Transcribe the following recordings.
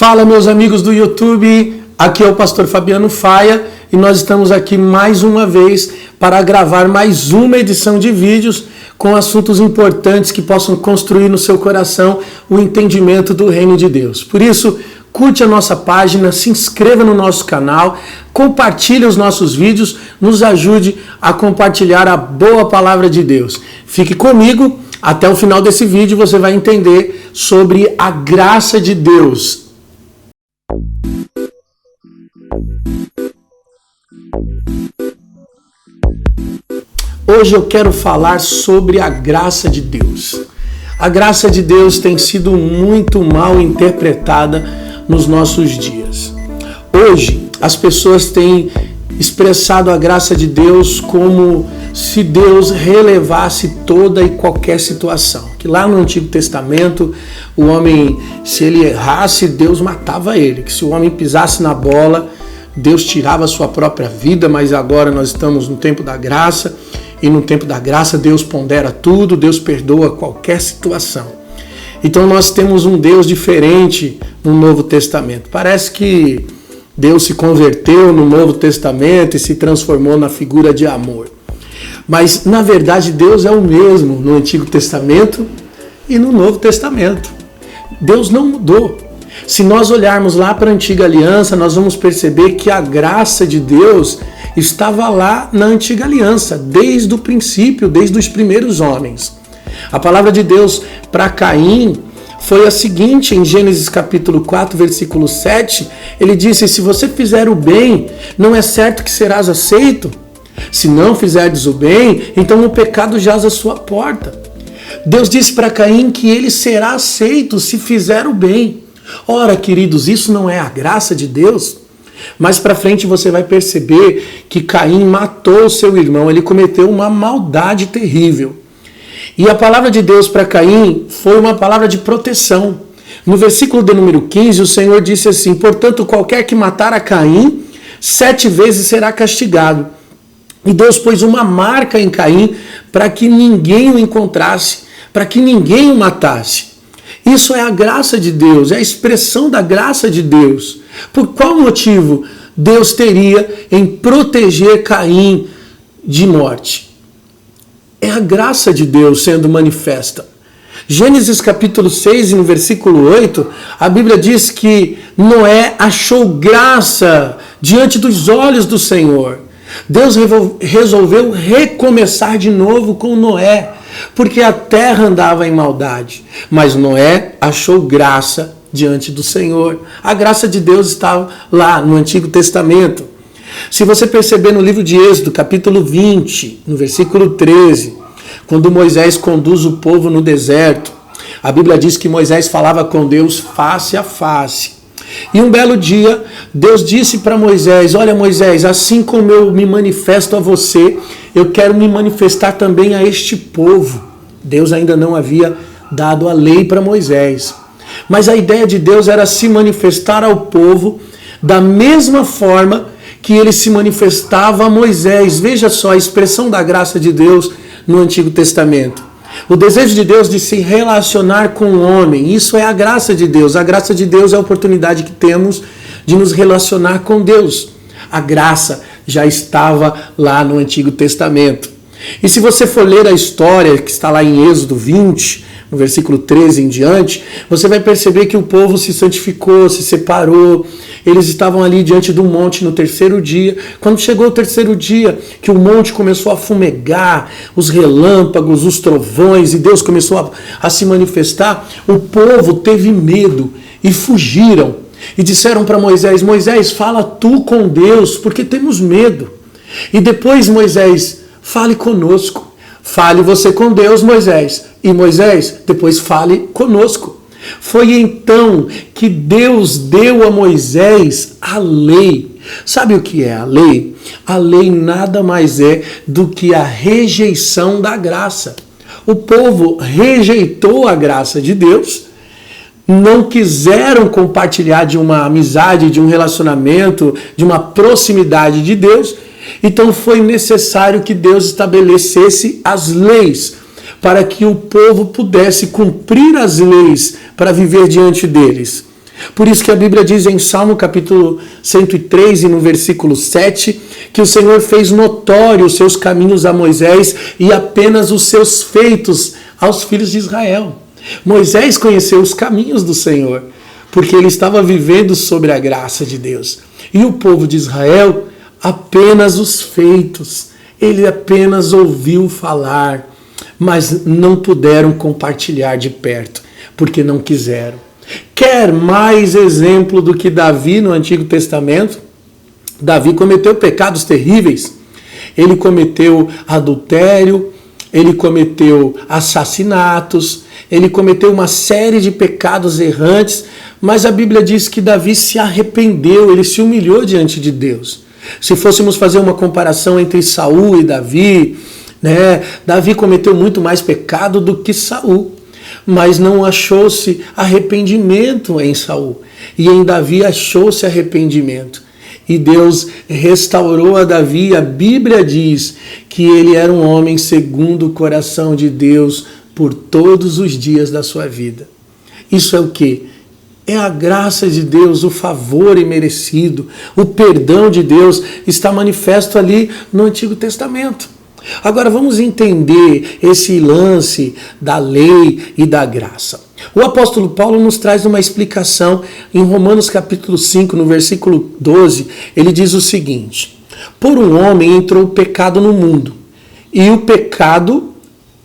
Fala, meus amigos do YouTube, aqui é o pastor Fabiano Faia e nós estamos aqui mais uma vez para gravar mais uma edição de vídeos com assuntos importantes que possam construir no seu coração o entendimento do reino de Deus. Por isso, curte a nossa página, se inscreva no nosso canal, compartilhe os nossos vídeos, nos ajude a compartilhar a boa palavra de Deus. Fique comigo, até o final desse vídeo você vai entender sobre a graça de Deus. Hoje eu quero falar sobre a graça de Deus. A graça de Deus tem sido muito mal interpretada nos nossos dias. Hoje, as pessoas têm expressado a graça de Deus como se Deus relevasse toda e qualquer situação. Que lá no Antigo Testamento, o homem, se ele errasse, Deus matava ele. Que se o homem pisasse na bola, Deus tirava a sua própria vida, mas agora nós estamos no tempo da graça, e no tempo da graça Deus pondera tudo, Deus perdoa qualquer situação. Então nós temos um Deus diferente no Novo Testamento. Parece que Deus se converteu no Novo Testamento e se transformou na figura de amor. Mas na verdade Deus é o mesmo no Antigo Testamento e no Novo Testamento. Deus não mudou. Se nós olharmos lá para a Antiga Aliança, nós vamos perceber que a graça de Deus estava lá na Antiga Aliança, desde o princípio, desde os primeiros homens. A palavra de Deus para Caim foi a seguinte, em Gênesis capítulo 4, versículo 7, ele disse: se você fizer o bem, não é certo que serás aceito? Se não fizerdes o bem, então o pecado jaz à sua porta. Deus disse para Caim que ele será aceito se fizer o bem. Ora, queridos, isso não é a graça de Deus? Mais para frente você vai perceber que Caim matou seu irmão, ele cometeu uma maldade terrível. E a palavra de Deus para Caim foi uma palavra de proteção. No versículo de número 15, o Senhor disse assim: portanto, qualquer que matar a Caim, 7 vezes será castigado. E Deus pôs uma marca em Caim para que ninguém o encontrasse, para que ninguém o matasse. Isso é a graça de Deus, é a expressão da graça de Deus. Por qual motivo Deus teria em proteger Caim de morte? É a graça de Deus sendo manifesta. Gênesis capítulo 6, no versículo 8, a Bíblia diz que Noé achou graça diante dos olhos do Senhor. Deus resolveu recomeçar de novo com Noé, porque a terra andava em maldade. Mas Noé achou graça diante do Senhor. A graça de Deus estava lá no Antigo Testamento. Se você perceber no livro de Êxodo, capítulo 20, no versículo 13, quando Moisés conduz o povo no deserto, a Bíblia diz que Moisés falava com Deus face a face. E um belo dia, Deus disse para Moisés: olha, Moisés, assim como eu me manifesto a você, eu quero me manifestar também a este povo. Deus ainda não havia dado a lei para Moisés. Mas a ideia de Deus era se manifestar ao povo da mesma forma que ele se manifestava a Moisés. Veja só a expressão da graça de Deus no Antigo Testamento. O desejo de Deus de se relacionar com o homem, isso é a graça de Deus. A graça de Deus é a oportunidade que temos de nos relacionar com Deus. A graça já estava lá no Antigo Testamento. E se você for ler a história que está lá em Êxodo 20, no versículo 13 em diante, você vai perceber que o povo se santificou, se separou. Eles estavam ali diante do monte no terceiro dia. Quando chegou o terceiro dia, que o monte começou a fumegar, os relâmpagos, os trovões, e Deus começou a se manifestar, o povo teve medo e fugiram. E disseram para Moisés: Moisés, fala tu com Deus, porque temos medo. E depois Moisés: fale conosco. Fale você com Deus, Moisés. E Moisés, depois fale conosco. Foi então que Deus deu a Moisés a lei. Sabe o que é a lei? A lei nada mais é do que a rejeição da graça. O povo rejeitou a graça de Deus, não quiseram compartilhar de uma amizade, de um relacionamento, de uma proximidade de Deus. Então foi necessário que Deus estabelecesse as leis para que o povo pudesse cumprir as leis para viver diante deles. Por isso que a Bíblia diz em Salmo capítulo 103 e no versículo 7, que o Senhor fez notório os seus caminhos a Moisés e apenas os seus feitos aos filhos de Israel. Moisés conheceu os caminhos do Senhor, porque ele estava vivendo sobre a graça de Deus. E o povo de Israel, apenas os feitos. Ele apenas ouviu falar, mas não puderam compartilhar de perto, porque não quiseram. Quer mais exemplo do que Davi no Antigo Testamento? Davi cometeu pecados terríveis. Ele cometeu adultério, ele cometeu assassinatos, ele cometeu uma série de pecados errantes, mas a Bíblia diz que Davi se arrependeu, ele se humilhou diante de Deus. Se fôssemos fazer uma comparação entre Saul e Davi, Davi cometeu muito mais pecado do que Saul, mas não achou-se arrependimento em Saul. E em Davi achou-se arrependimento. E Deus restaurou a Davi. A Bíblia diz que ele era um homem segundo o coração de Deus por todos os dias da sua vida. Isso é o quê? É a graça de Deus, o favor imerecido, o perdão de Deus está manifesto ali no Antigo Testamento. Agora vamos entender esse lance da lei e da graça. O apóstolo Paulo nos traz uma explicação em Romanos capítulo 5, no versículo 12, ele diz o seguinte: por um homem entrou o pecado no mundo, e o pecado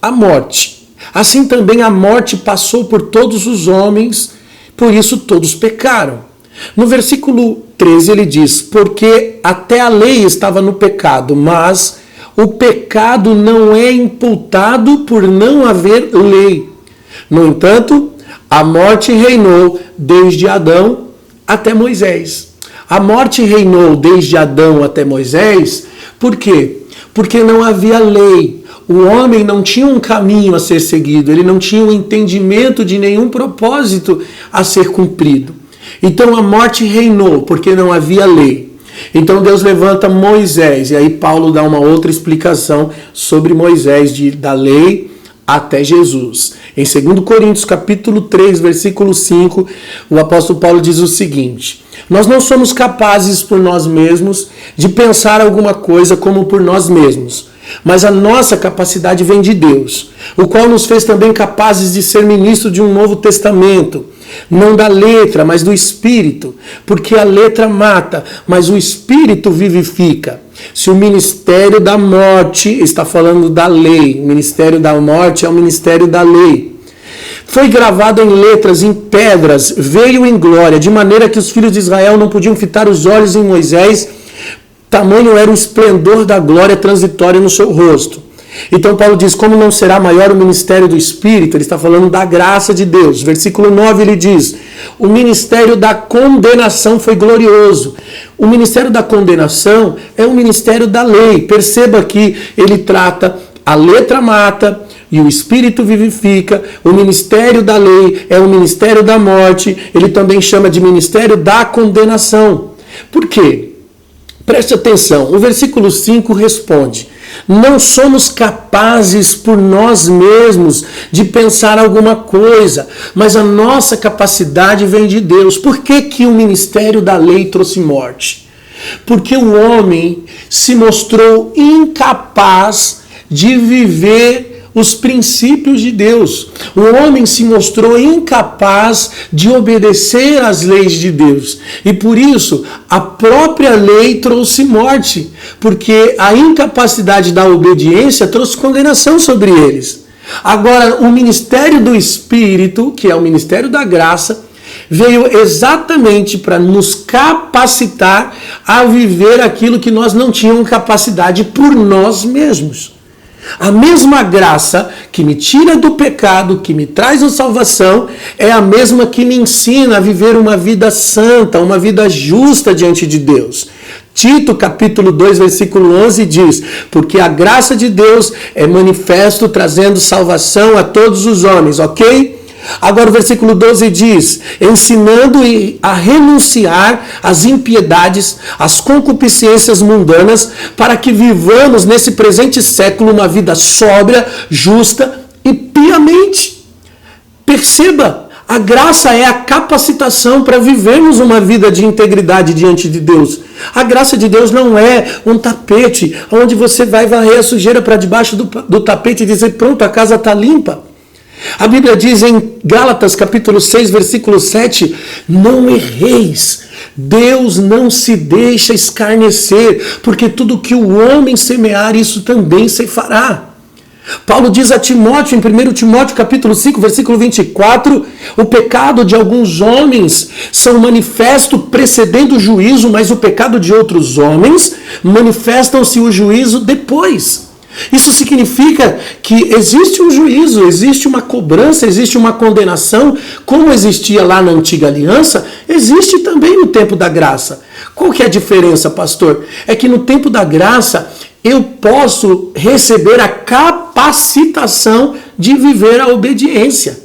a morte. Assim também a morte passou por todos os homens, por isso todos pecaram. No versículo 13 ele diz: porque até a lei estava no pecado, mas o pecado não é imputado por não haver lei. No entanto, a morte reinou desde Adão até Moisés. A morte reinou desde Adão até Moisés, por quê? Porque não havia lei. O homem não tinha um caminho a ser seguido, ele não tinha um entendimento de nenhum propósito a ser cumprido. Então a morte reinou, porque não havia lei. Então Deus levanta Moisés, e aí Paulo dá uma outra explicação sobre Moisés, da lei até Jesus. Em 2 Coríntios capítulo 3, versículo 5, o apóstolo Paulo diz o seguinte: nós não somos capazes por nós mesmos de pensar alguma coisa como por nós mesmos, mas a nossa capacidade vem de Deus, o qual nos fez também capazes de ser ministro de um novo testamento, não da letra, mas do Espírito, porque a letra mata, mas o Espírito vivifica. Se o ministério da morte, está falando da lei, o ministério da morte é o ministério da lei, foi gravado em letras, em pedras, veio em glória, de maneira que os filhos de Israel não podiam fitar os olhos em Moisés, tamanho era o esplendor da glória transitória no seu rosto. Então Paulo diz: como não será maior o ministério do Espírito? Ele está falando da graça de Deus. Versículo 9 ele diz: o ministério da condenação foi glorioso. O ministério da condenação é o ministério da lei. Perceba que ele trata a letra mata e o Espírito vivifica. O ministério da lei é o ministério da morte. Ele também chama de ministério da condenação. Por quê? Preste atenção. O versículo 5 responde: não somos capazes por nós mesmos de pensar alguma coisa, mas a nossa capacidade vem de Deus. Por que o ministério da lei trouxe morte? Porque o homem se mostrou incapaz de viver os princípios de Deus. O homem se mostrou incapaz de obedecer às leis de Deus. E por isso, a própria lei trouxe morte, porque a incapacidade da obediência trouxe condenação sobre eles. Agora, o ministério do Espírito, que é o ministério da graça, veio exatamente para nos capacitar a viver aquilo que nós não tínhamos capacidade por nós mesmos. A mesma graça que me tira do pecado, que me traz a salvação, é a mesma que me ensina a viver uma vida santa, uma vida justa diante de Deus. Tito capítulo 2, versículo 11 diz: porque a graça de Deus é manifesto trazendo salvação a todos os homens, ok? Agora o versículo 12 diz: ensinando a renunciar às impiedades, às concupiscências mundanas, para que vivamos nesse presente século uma vida sóbria, justa e piamente. Perceba, A graça é a capacitação para vivermos uma vida de integridade diante de Deus. A graça de Deus não é um tapete onde você vai varrer a sujeira para debaixo do tapete e dizer, pronto, a casa está limpa. A Bíblia diz em Gálatas capítulo 6, versículo 7, não erreis, Deus não se deixa escarnecer, porque tudo que o homem semear, isso também se fará. Paulo diz a Timóteo, em 1 Timóteo capítulo 5, versículo 24, o pecado de alguns homens são manifesto precedendo o juízo, mas o pecado de outros homens manifestam-se o juízo depois. Isso significa que existe um juízo, existe uma cobrança, existe uma condenação, como existia lá na antiga aliança, existe também no tempo da graça. Qual que é a diferença, pastor? É que no tempo da graça eu posso receber a capacitação de viver a obediência.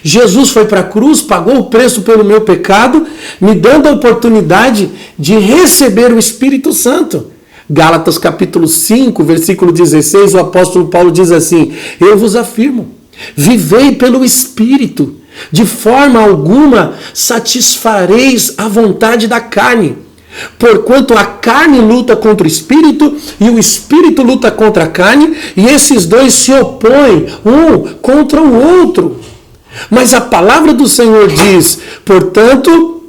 Jesus foi para a cruz, pagou o preço pelo meu pecado, me dando a oportunidade de receber o Espírito Santo. Gálatas capítulo 5, versículo 16, o apóstolo Paulo diz assim, eu vos afirmo, vivei pelo Espírito, de forma alguma satisfareis a vontade da carne, porquanto a carne luta contra o Espírito e o Espírito luta contra a carne, e esses dois se opõem um contra o outro. Mas a palavra do Senhor diz, portanto,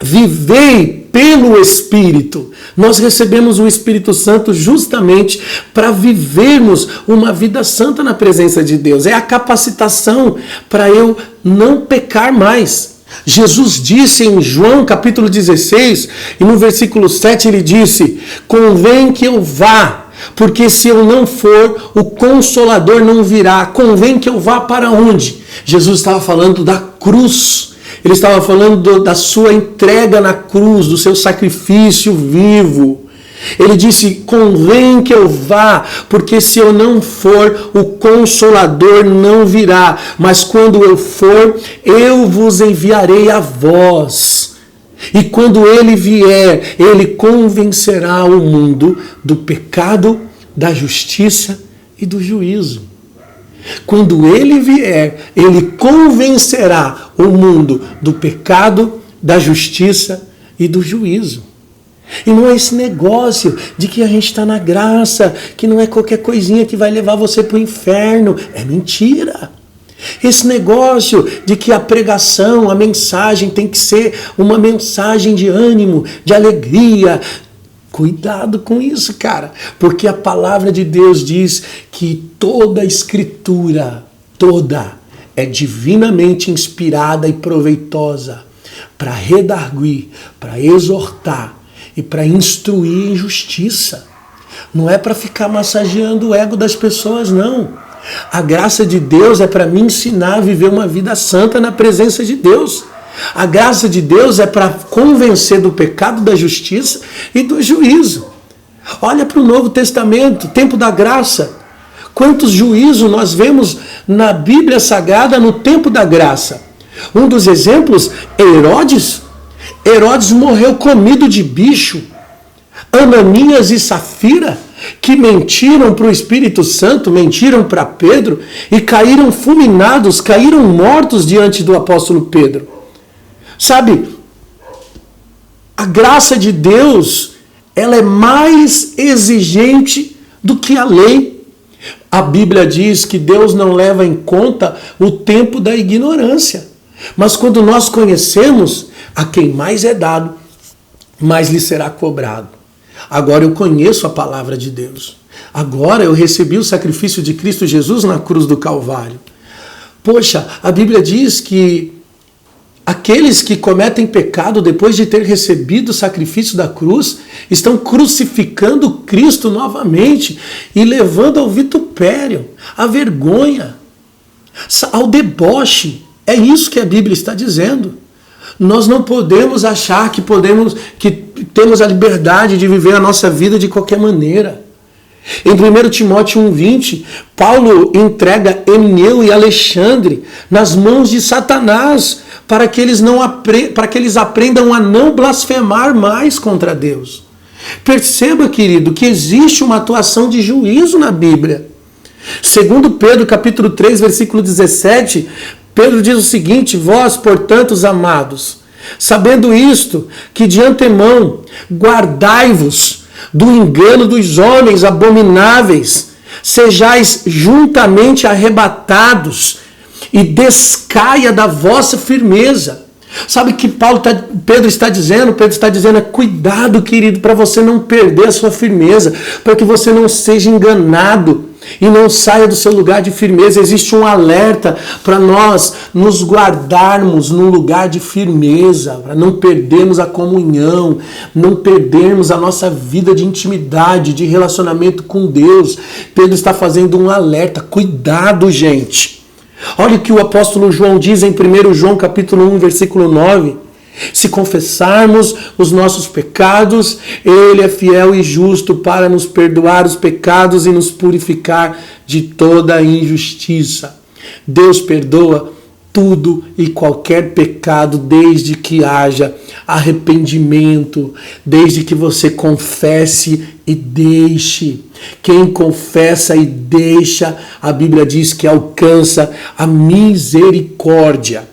vivei pelo Espírito. Nós recebemos o Espírito Santo justamente para vivermos uma vida santa na presença de Deus. É a capacitação para eu não pecar mais. Jesus disse em João capítulo 16, e no versículo 7 ele disse, convém que eu vá, porque se eu não for, o Consolador não virá. Convém que eu vá para onde? Jesus estava falando da cruz. Ele estava falando da sua entrega na cruz, do seu sacrifício vivo. Ele disse, convém que eu vá, porque se eu não for, o Consolador não virá. Mas quando eu for, eu vos enviarei a vós. E quando ele vier, ele convencerá o mundo do pecado, da justiça e do juízo. Quando ele vier, ele convencerá o mundo do pecado, da justiça e do juízo. E não é esse negócio de que a gente está na graça, que não é qualquer coisinha que vai levar você para o inferno. É mentira. Esse negócio de que a pregação, a mensagem tem que ser uma mensagem de ânimo, de alegria. Cuidado com isso, cara, porque a palavra de Deus diz que toda a escritura, toda, é divinamente inspirada e proveitosa para redarguir, para exortar e para instruir em justiça. Não é para ficar massageando o ego das pessoas, não. A graça de Deus é para me ensinar a viver uma vida santa na presença de Deus. A graça de Deus é para convencer do pecado, da justiça e do juízo. Olha para o Novo Testamento, tempo da graça. Quantos juízos nós vemos na Bíblia Sagrada no tempo da graça. Um dos exemplos é Herodes. Herodes morreu comido de bicho. Ananias e Safira, que mentiram para o Espírito Santo, mentiram para Pedro e caíram fulminados, caíram mortos diante do apóstolo Pedro. Sabe, a graça de Deus, ela é mais exigente do que a lei. A Bíblia diz que Deus não leva em conta o tempo da ignorância. Mas quando nós conhecemos, a quem mais é dado, mais lhe será cobrado. Agora eu conheço a palavra de Deus. Agora eu recebi o sacrifício de Cristo Jesus na cruz do Calvário. Poxa, a Bíblia diz que aqueles que cometem pecado depois de ter recebido o sacrifício da cruz estão crucificando Cristo novamente e levando ao vitupério, à vergonha, ao deboche. É isso que a Bíblia está dizendo. Nós não podemos achar que temos a liberdade de viver a nossa vida de qualquer maneira. Em 1 Timóteo 1,20, Paulo entrega Emineu e Alexandre nas mãos de Satanás para que eles aprendam a não blasfemar mais contra Deus. Perceba, querido, que existe uma atuação de juízo na Bíblia. Segundo Pedro, capítulo 3, versículo 17, Pedro diz o seguinte: vós, portanto, os amados, sabendo isto, que de antemão guardai-vos do engano dos homens abomináveis, sejais juntamente arrebatados e descaia da vossa firmeza. Sabe o que Pedro está dizendo? Pedro está dizendo, cuidado, querido, para você não perder a sua firmeza, para que você não seja enganado e não saia do seu lugar de firmeza. Existe um alerta para nós nos guardarmos num lugar de firmeza, para não perdermos a comunhão, não perdermos a nossa vida de intimidade, de relacionamento com Deus. Pedro está fazendo um alerta. Cuidado, gente. Olha o que o apóstolo João diz em 1 João capítulo 1, versículo 9. Se confessarmos os nossos pecados, Ele é fiel e justo para nos perdoar os pecados e nos purificar de toda a injustiça. Deus perdoa tudo e qualquer pecado, desde que haja arrependimento, desde que você confesse e deixe. Quem confessa e deixa, a Bíblia diz que alcança a misericórdia.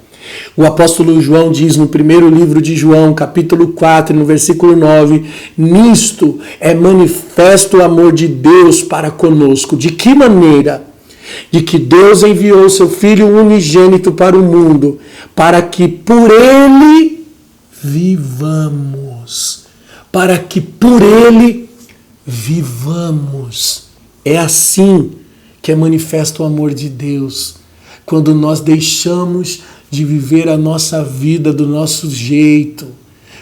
O apóstolo João diz no primeiro livro de João, capítulo 4, no versículo 9, nisto é manifesto o amor de Deus para conosco. De que maneira? De que Deus enviou seu Filho unigênito para o mundo, para que por Ele vivamos. Para que por Ele vivamos. É assim que é manifesto o amor de Deus. Quando nós deixamos de viver a nossa vida do nosso jeito.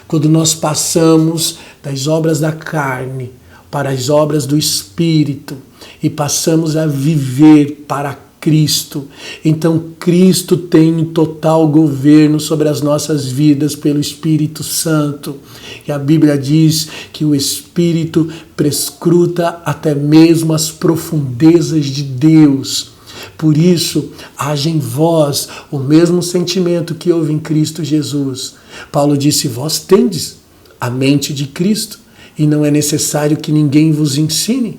Quando nós passamos das obras da carne para as obras do Espírito e passamos a viver para Cristo. Então Cristo tem total governo sobre as nossas vidas pelo Espírito Santo. E a Bíblia diz que o Espírito prescruta até mesmo as profundezas de Deus. Por isso, haja em vós o mesmo sentimento que houve em Cristo Jesus. Paulo disse, vós tendes a mente de Cristo e não é necessário que ninguém vos ensine,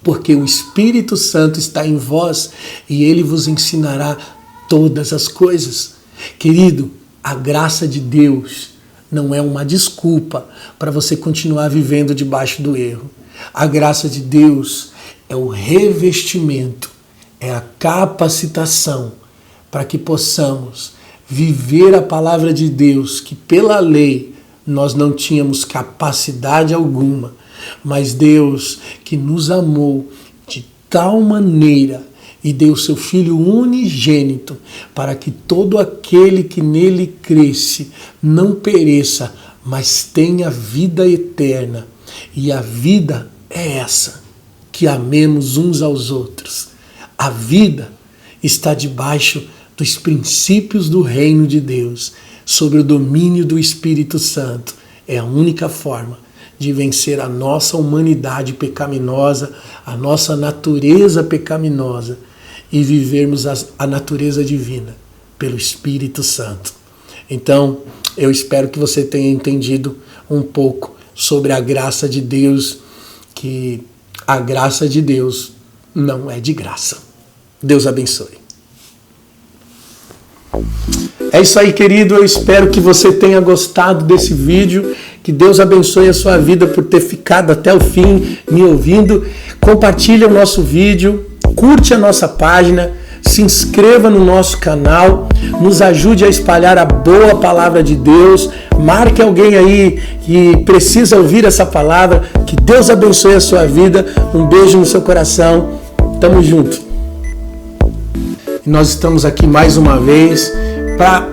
porque o Espírito Santo está em vós e ele vos ensinará todas as coisas. Querido, a graça de Deus não é uma desculpa para você continuar vivendo debaixo do erro. A graça de Deus é o revestimento, é a capacitação para que possamos viver a palavra de Deus, que pela lei nós não tínhamos capacidade alguma, mas Deus que nos amou de tal maneira e deu seu Filho unigênito para que todo aquele que nele cresce não pereça, mas tenha vida eterna. E a vida é essa, que amemos uns aos outros. A vida está debaixo dos princípios do reino de Deus, sob o domínio do Espírito Santo. É a única forma de vencer a nossa humanidade pecaminosa, a nossa natureza pecaminosa e vivermos a natureza divina pelo Espírito Santo. Então, eu espero que você tenha entendido um pouco sobre a graça de Deus, que a graça de Deus não é de graça. Deus abençoe. É isso aí, querido. Eu espero que você tenha gostado desse vídeo. Que Deus abençoe a sua vida por ter ficado até o fim me ouvindo. Compartilha o nosso vídeo, curte a nossa página, se inscreva no nosso canal, nos ajude a espalhar a boa palavra de Deus. Marque alguém aí que precisa ouvir essa palavra. Que Deus abençoe a sua vida. Um beijo no seu coração. Tamo junto. Nós estamos aqui mais uma vez para